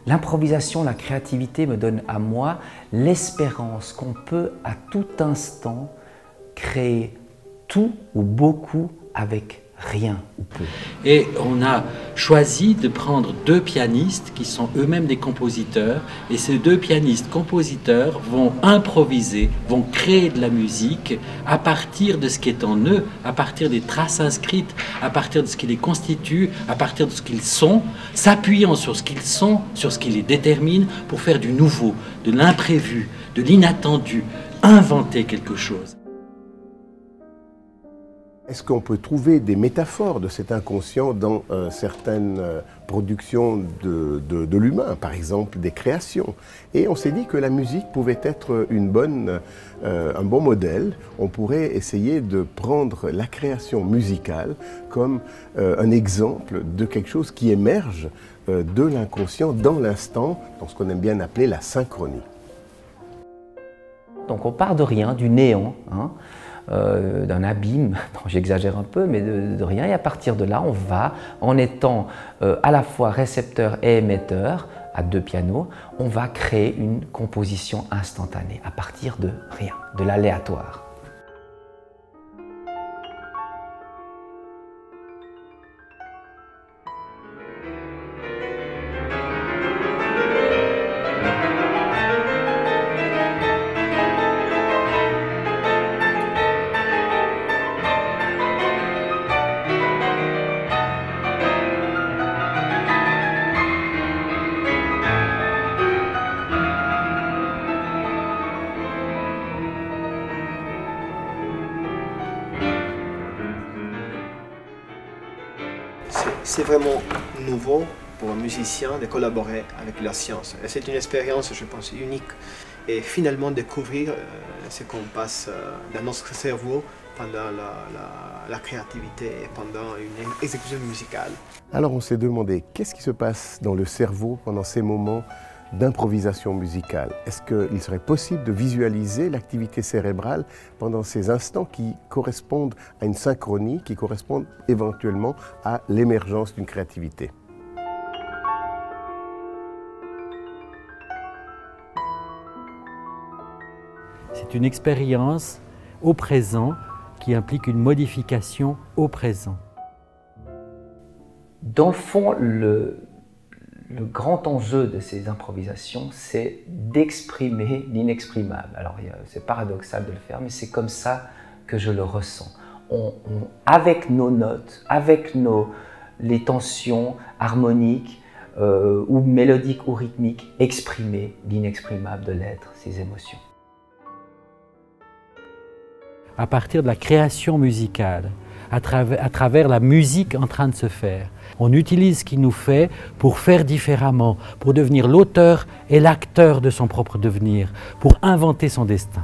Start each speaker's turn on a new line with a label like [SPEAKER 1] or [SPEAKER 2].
[SPEAKER 1] L'improvisation, la créativité me donne à moi l'espérance qu'on peut à tout instant créer tout ou beaucoup avec rien ou peu.
[SPEAKER 2] Et on a choisi de prendre deux pianistes qui sont eux-mêmes des compositeurs, et ces deux pianistes-compositeurs vont improviser, vont créer de la musique à partir de ce qui est en eux, à partir des traces inscrites, à partir de ce qui les constitue, à partir de ce qu'ils sont, s'appuyant sur ce qu'ils sont, sur ce qui les détermine, pour faire du nouveau, de l'imprévu, de l'inattendu, inventer quelque chose.
[SPEAKER 3] Est-ce qu'on peut trouver des métaphores de cet inconscient dans certaines productions de l'humain, par exemple des créations? Et on s'est dit que la musique pouvait être un bon modèle. On pourrait essayer de prendre la création musicale comme un exemple de quelque chose qui émerge de l'inconscient dans l'instant, dans ce qu'on aime bien appeler la synchronie.
[SPEAKER 1] Donc on part de rien, du néant, hein, d'un abîme, j'exagère un peu, mais de rien, et à partir de là, on va, en étant à la fois récepteur et émetteur, à deux pianos, on va créer une composition instantanée, à partir de rien, de l'aléatoire.
[SPEAKER 4] C'est vraiment nouveau pour un musicien de collaborer avec la science. C'est une expérience, je pense, unique. Et finalement découvrir ce qu'on passe dans notre cerveau pendant la créativité et pendant une exécution musicale.
[SPEAKER 3] Alors on s'est demandé, qu'est-ce qui se passe dans le cerveau pendant ces moments d'improvisation musicale? Est-ce qu'il serait possible de visualiser l'activité cérébrale pendant ces instants qui correspondent à une synchronie, qui correspondent éventuellement à l'émergence d'une créativité?
[SPEAKER 2] C'est une expérience au présent qui implique une modification au présent.
[SPEAKER 1] Dans le fond, le grand enjeu de ces improvisations, c'est d'exprimer l'inexprimable. Alors, c'est paradoxal de le faire, mais c'est comme ça que je le ressens. Avec nos notes, avec les tensions harmoniques ou mélodiques ou rythmiques, exprimer l'inexprimable de l'être, ses émotions.
[SPEAKER 2] À partir de la création musicale, à travers la musique en train de se faire. On utilise ce qui nous fait pour faire différemment, pour devenir l'auteur et l'acteur de son propre devenir, pour inventer son destin.